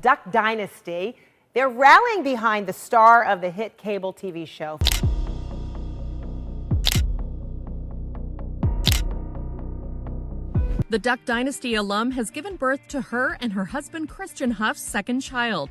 Duck Dynasty. They're rallying behind the star of the hit cable TV show. The Duck Dynasty alum has given birth to her and her husband Christian Huff's second child.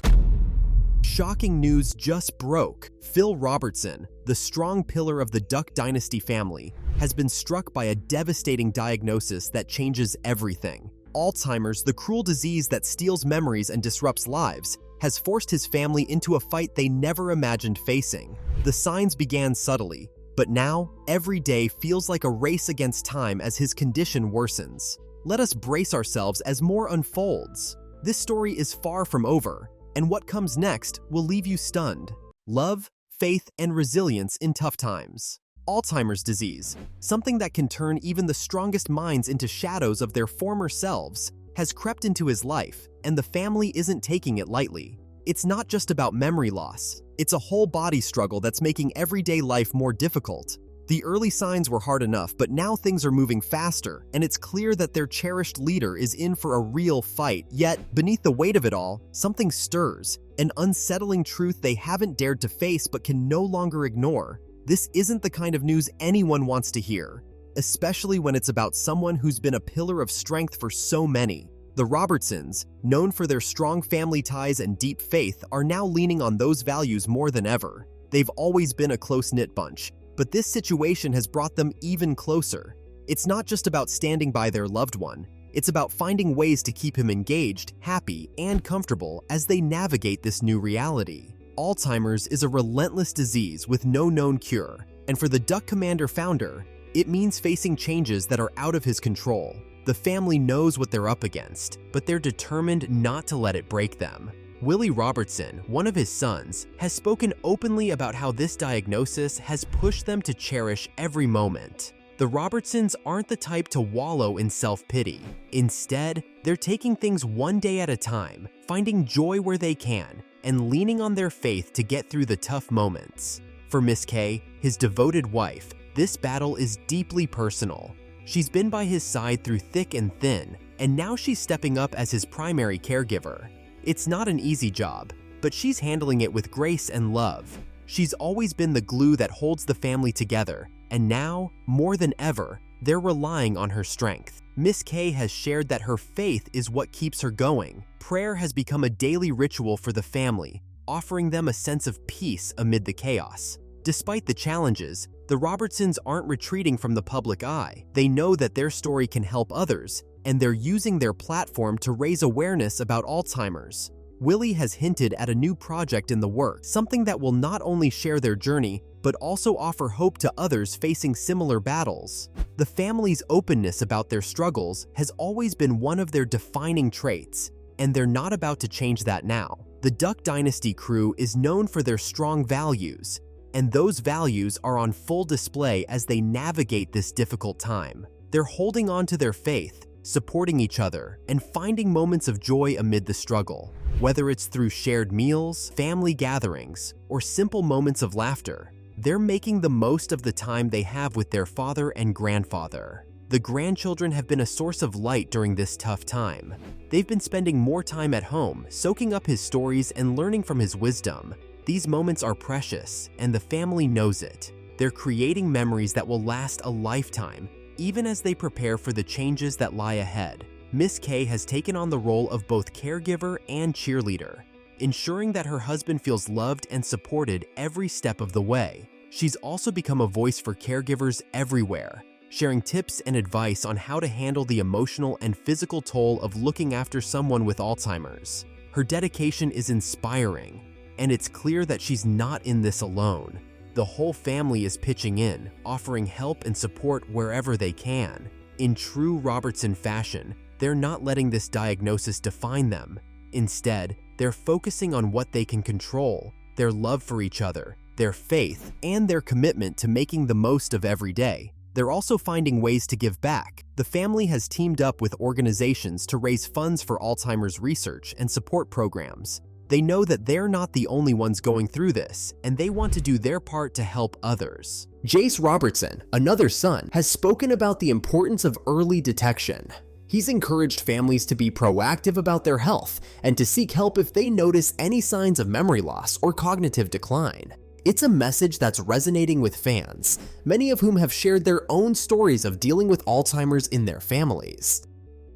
Shocking news just broke. Phil Robertson, the strong pillar of the Duck Dynasty family, has been struck by a devastating diagnosis that changes everything. Alzheimer's, the cruel disease that steals memories and disrupts lives, has forced his family into a fight they never imagined facing. The signs began subtly, but now every day feels like a race against time as his condition worsens. Let us brace ourselves as more unfolds. This story is far from over, and what comes next will leave you stunned. Love, faith, and resilience in tough times. Alzheimer's disease, something that can turn even the strongest minds into shadows of their former selves, has crept into his life, and the family isn't taking it lightly. It's not just about memory loss. It's a whole body struggle that's making everyday life more difficult. The early signs were hard enough, but now things are moving faster, and it's clear that their cherished leader is in for a real fight. Yet, beneath the weight of it all, something stirs, an unsettling truth they haven't dared to face but can no longer ignore. This isn't the kind of news anyone wants to hear, especially when it's about someone who's been a pillar of strength for so many. The Robertsons, known for their strong family ties and deep faith, are now leaning on those values more than ever. They've always been a close-knit bunch, but this situation has brought them even closer. It's not just about standing by their loved one. It's about finding ways to keep him engaged, happy, and comfortable as they navigate this new reality. Alzheimer's is a relentless disease with no known cure, and for the Duck Commander founder, it means facing changes that are out of his control. The family knows what they're up against, but they're determined not to let it break them. Willie Robertson, one of his sons, has spoken openly about how this diagnosis has pushed them to cherish every moment. The Robertsons aren't the type to wallow in self-pity. Instead, they're taking things one day at a time, finding joy where they can, and leaning on their faith to get through the tough moments. For Miss Kay, his devoted wife, this battle is deeply personal. She's been by his side through thick and thin, and now she's stepping up as his primary caregiver. It's not an easy job, but she's handling it with grace and love. She's always been the glue that holds the family together, and now, more than ever, they're relying on her strength. Miss Kay has shared that her faith is what keeps her going. Prayer has become a daily ritual for the family, offering them a sense of peace amid the chaos. Despite the challenges, the Robertsons aren't retreating from the public eye. They know that their story can help others, and they're using their platform to raise awareness about Alzheimer's. Willie has hinted at a new project in the works, something that will not only share their journey, but also offer hope to others facing similar battles. The family's openness about their struggles has always been one of their defining traits, and they're not about to change that now. The Duck Dynasty crew is known for their strong values, and those values are on full display as they navigate this difficult time. They're holding on to their faith, supporting each other, and finding moments of joy amid the struggle. Whether it's through shared meals, family gatherings, or simple moments of laughter, they're making the most of the time they have with their father and grandfather. The grandchildren have been a source of light during this tough time. They've been spending more time at home, soaking up his stories and learning from his wisdom. These moments are precious, and the family knows it. They're creating memories that will last a lifetime, even as they prepare for the changes that lie ahead. Miss Kay has taken on the role of both caregiver and cheerleader, ensuring that her husband feels loved and supported every step of the way. She's also become a voice for caregivers everywhere, sharing tips and advice on how to handle the emotional and physical toll of looking after someone with Alzheimer's. Her dedication is inspiring, and it's clear that she's not in this alone. The whole family is pitching in, offering help and support wherever they can. In true Robertson fashion, they're not letting this diagnosis define them. Instead, they're focusing on what they can control: their love for each other, their faith, and their commitment to making the most of every day. They're also finding ways to give back. The family has teamed up with organizations to raise funds for Alzheimer's research and support programs. They know that they're not the only ones going through this, and they want to do their part to help others. Jace Robertson, another son, has spoken about the importance of early detection. He's encouraged families to be proactive about their health and to seek help if they notice any signs of memory loss or cognitive decline. It's a message that's resonating with fans, many of whom have shared their own stories of dealing with Alzheimer's in their families.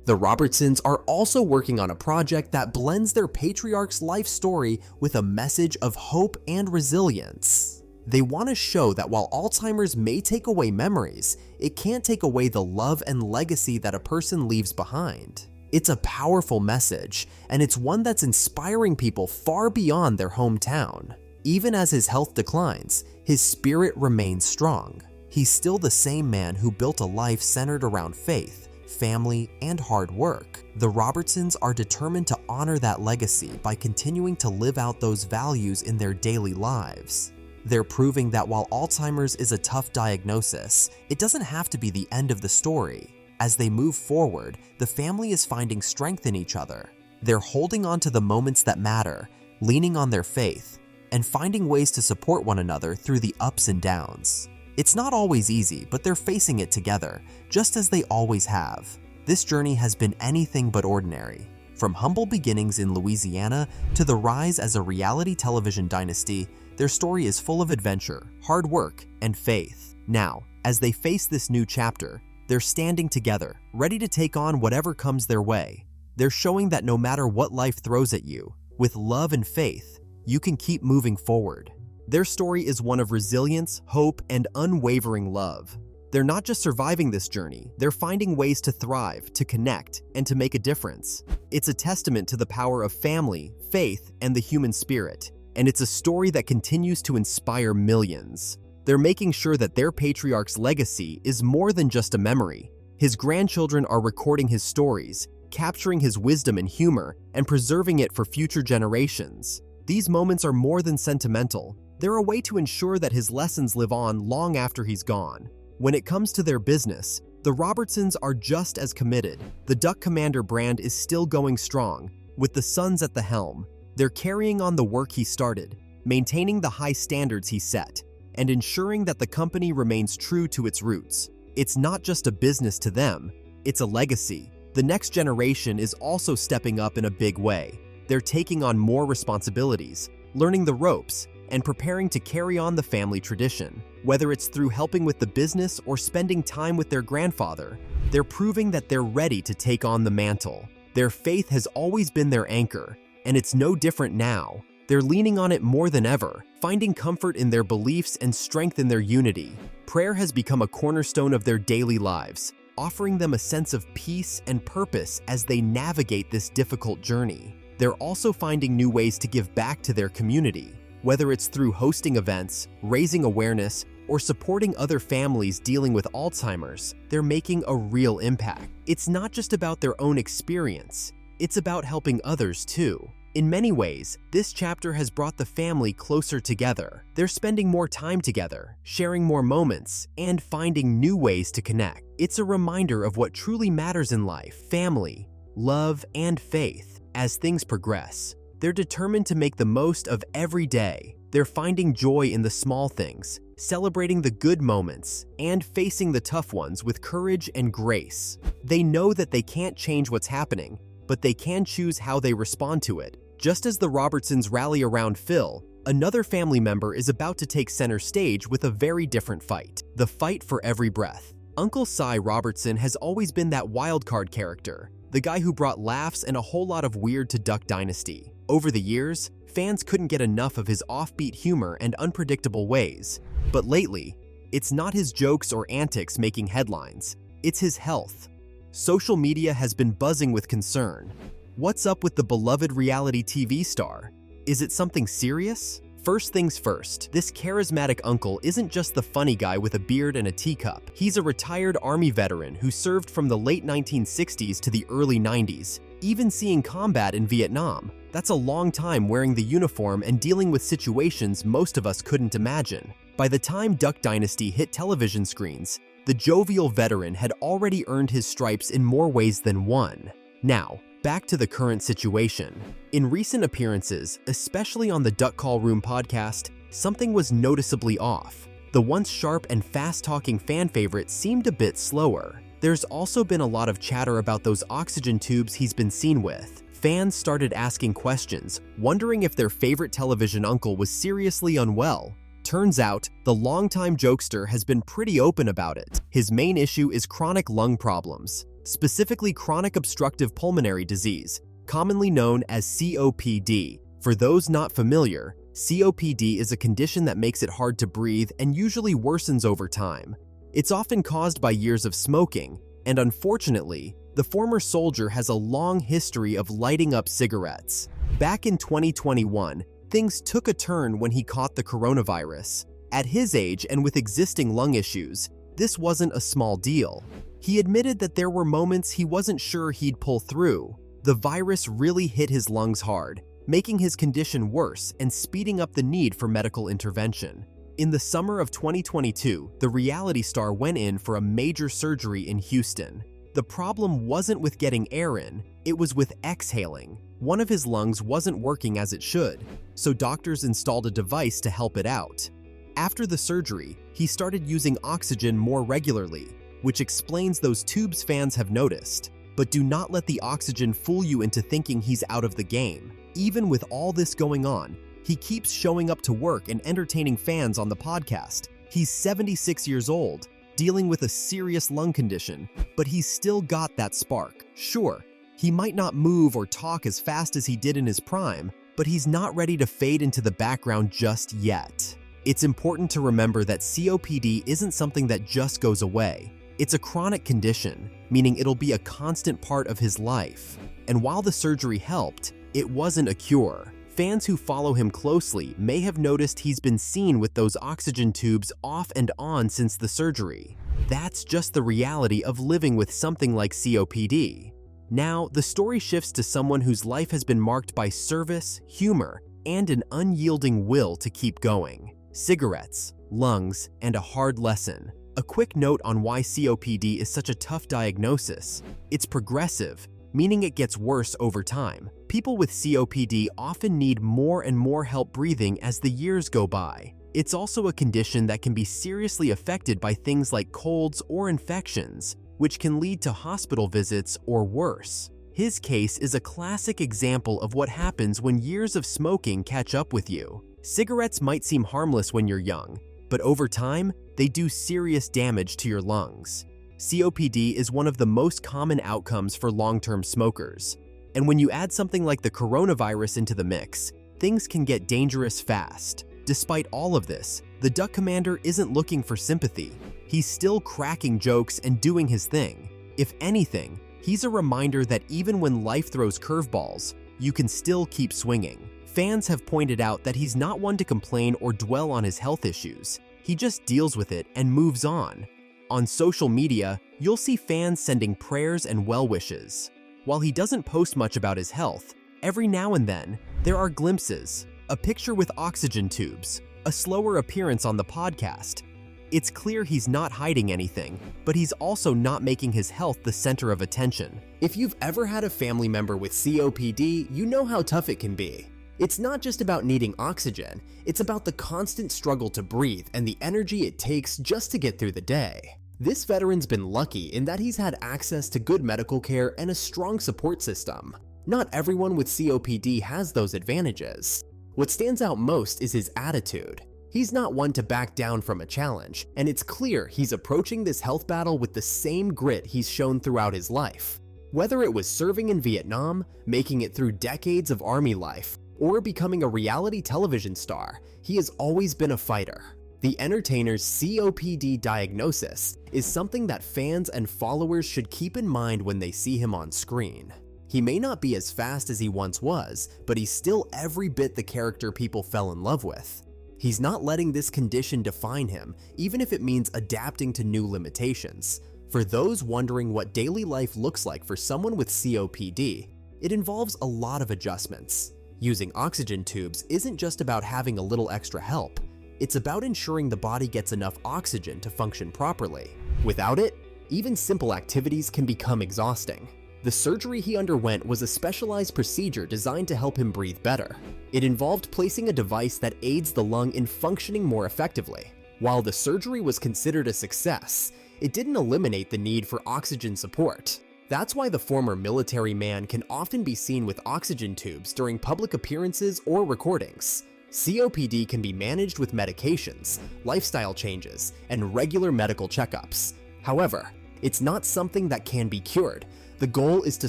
The Robertsons are also working on a project that blends their patriarch's life story with a message of hope and resilience. They want to show that while Alzheimer's may take away memories, it can't take away the love and legacy that a person leaves behind. It's a powerful message, and it's one that's inspiring people far beyond their hometown. Even as his health declines, his spirit remains strong. He's still the same man who built a life centered around faith, family, and hard work. The Robertsons are determined to honor that legacy by continuing to live out those values in their daily lives. They're proving that while Alzheimer's is a tough diagnosis, it doesn't have to be the end of the story. As they move forward, the family is finding strength in each other. They're holding on to the moments that matter, leaning on their faith, and finding ways to support one another through the ups and downs. It's not always easy, but they're facing it together, just as they always have. This journey has been anything but ordinary. From humble beginnings in Louisiana to the rise as a reality television dynasty, their story is full of adventure, hard work, and faith. Now, as they face this new chapter, they're standing together, ready to take on whatever comes their way. They're showing that no matter what life throws at you, with love and faith, you can keep moving forward. Their story is one of resilience, hope, and unwavering love. They're not just surviving this journey, they're finding ways to thrive, to connect, and to make a difference. It's a testament to the power of family, faith, and the human spirit. And it's a story that continues to inspire millions. They're making sure that their patriarch's legacy is more than just a memory. His grandchildren are recording his stories, capturing his wisdom and humor, and preserving it for future generations. These moments are more than sentimental. They're a way to ensure that his lessons live on long after he's gone. When it comes to their business, the Robertsons are just as committed. The Duck Commander brand is still going strong, with the sons at the helm. They're carrying on the work he started, maintaining the high standards he set, and ensuring that the company remains true to its roots. It's not just a business to them, it's a legacy. The next generation is also stepping up in a big way. They're taking on more responsibilities, learning the ropes, and preparing to carry on the family tradition. Whether it's through helping with the business or spending time with their grandfather, they're proving that they're ready to take on the mantle. Their faith has always been their anchor, and it's no different now. They're leaning on it more than ever, finding comfort in their beliefs and strength in their unity. Prayer has become a cornerstone of their daily lives, offering them a sense of peace and purpose as they navigate this difficult journey. They're also finding new ways to give back to their community, whether it's through hosting events, raising awareness, or supporting other families dealing with Alzheimer's. They're making a real impact. It's not just about their own experience, it's about helping others too. In many ways, this chapter has brought the family closer together. They're spending more time together, sharing more moments, and finding new ways to connect. It's a reminder of what truly matters in life: family, love, and faith. As things progress, they're determined to make the most of every day. They're finding joy in the small things, celebrating the good moments, and facing the tough ones with courage and grace. They know that they can't change what's happening, but they can choose how they respond to it. Just as the Robertsons rally around Phil, another family member is about to take center stage with a very different fight: the fight for every breath. Uncle Cy Robertson has always been that wildcard character, the guy who brought laughs and a whole lot of weird to Duck Dynasty. Over the years, fans couldn't get enough of his offbeat humor and unpredictable ways. But lately, it's not his jokes or antics making headlines, it's his health. Social media has been buzzing with concern. What's up with the beloved reality TV star? Is it something serious? First things first, this charismatic uncle isn't just the funny guy with a beard and a teacup. He's a retired Army veteran who served from the late 1960s to the early 90s, even seeing combat in Vietnam. That's a long time wearing the uniform and dealing with situations most of us couldn't imagine. By the time Duck Dynasty hit television screens, the jovial veteran had already earned his stripes in more ways than one. Now, back to the current situation. In recent appearances, especially on the Duck Call Room podcast, something was noticeably off. The once sharp and fast-talking fan favorite seemed a bit slower. There's also been a lot of chatter about those oxygen tubes he's been seen with. Fans started asking questions, wondering if their favorite television uncle was seriously unwell. Turns out, the longtime jokester has been pretty open about it. His main issue is chronic lung problems, specifically chronic obstructive pulmonary disease, commonly known as COPD. For those not familiar, COPD is a condition that makes it hard to breathe and usually worsens over time. It's often caused by years of smoking, and unfortunately, the former soldier has a long history of lighting up cigarettes. Back in 2021, things took a turn when he caught the coronavirus. At his age and with existing lung issues, this wasn't a small deal. He admitted that there were moments he wasn't sure he'd pull through. The virus really hit his lungs hard, making his condition worse and speeding up the need for medical intervention. In the summer of 2022, the reality star went in for a major surgery in Houston. The problem wasn't with getting air in, it was with exhaling. One of his lungs wasn't working as it should, so doctors installed a device to help it out. After the surgery, he started using oxygen more regularly, which explains those tubes fans have noticed. But do not let the oxygen fool you into thinking he's out of the game. Even with all this going on, he keeps showing up to work and entertaining fans on the podcast. He's 76 years old, dealing with a serious lung condition, but he's still got that spark. Sure, he might not move or talk as fast as he did in his prime, but he's not ready to fade into the background just yet. It's important to remember that COPD isn't something that just goes away. It's a chronic condition, meaning it'll be a constant part of his life. And while the surgery helped, it wasn't a cure. Fans who follow him closely may have noticed he's been seen with those oxygen tubes off and on since the surgery. That's just the reality of living with something like COPD. Now, the story shifts to someone whose life has been marked by service, humor, and an unyielding will to keep going. Cigarettes, lungs, and a hard lesson. A quick note on why COPD is such a tough diagnosis. It's progressive, meaning it gets worse over time. People with COPD often need more and more help breathing as the years go by. It's also a condition that can be seriously affected by things like colds or infections, which can lead to hospital visits or worse. His case is a classic example of what happens when years of smoking catch up with you. Cigarettes might seem harmless when you're young, but over time, they do serious damage to your lungs. COPD is one of the most common outcomes for long-term smokers. And when you add something like the coronavirus into the mix, things can get dangerous fast. Despite all of this, the Duck Commander isn't looking for sympathy. He's still cracking jokes and doing his thing. If anything, he's a reminder that even when life throws curveballs, you can still keep swinging. Fans have pointed out that he's not one to complain or dwell on his health issues. He just deals with it and moves on. On social media, you'll see fans sending prayers and well wishes. While he doesn't post much about his health, every now and then, there are glimpses, a picture with oxygen tubes, a slower appearance on the podcast. It's clear he's not hiding anything, but he's also not making his health the center of attention. If you've ever had a family member with COPD, you know how tough it can be. It's not just about needing oxygen, it's about the constant struggle to breathe and the energy it takes just to get through the day. This veteran's been lucky in that he's had access to good medical care and a strong support system. Not everyone with COPD has those advantages. What stands out most is his attitude. He's not one to back down from a challenge, and it's clear he's approaching this health battle with the same grit he's shown throughout his life. Whether it was serving in Vietnam, making it through decades of army life, or becoming a reality television star, he has always been a fighter. The entertainer's COPD diagnosis is something that fans and followers should keep in mind when they see him on screen. He may not be as fast as he once was, but he's still every bit the character people fell in love with. He's not letting this condition define him, even if it means adapting to new limitations. For those wondering what daily life looks like for someone with COPD, it involves a lot of adjustments. Using oxygen tubes isn't just about having a little extra help. It's about ensuring the body gets enough oxygen to function properly. Without it, even simple activities can become exhausting. The surgery he underwent was a specialized procedure designed to help him breathe better. It involved placing a device that aids the lung in functioning more effectively. While the surgery was considered a success, it didn't eliminate the need for oxygen support. That's why the former military man can often be seen with oxygen tubes during public appearances or recordings. COPD can be managed with medications, lifestyle changes, and regular medical checkups. However, it's not something that can be cured. The goal is to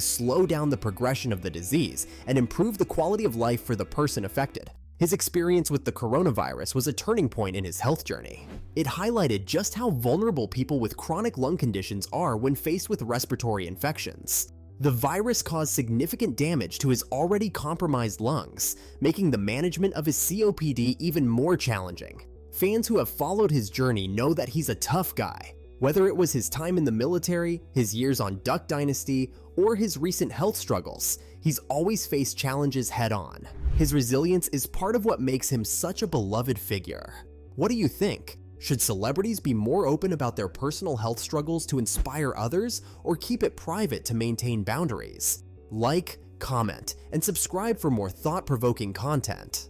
slow down the progression of the disease and improve the quality of life for the person affected. His experience with the coronavirus was a turning point in his health journey. It highlighted just how vulnerable people with chronic lung conditions are when faced with respiratory infections. The virus caused significant damage to his already compromised lungs, making the management of his COPD even more challenging. Fans who have followed his journey know that he's a tough guy. Whether it was his time in the military, his years on Duck Dynasty, or his recent health struggles, he's always faced challenges head-on. His resilience is part of what makes him such a beloved figure. What do you think? Should celebrities be more open about their personal health struggles to inspire others, or keep it private to maintain boundaries? Like, comment, and subscribe for more thought-provoking content.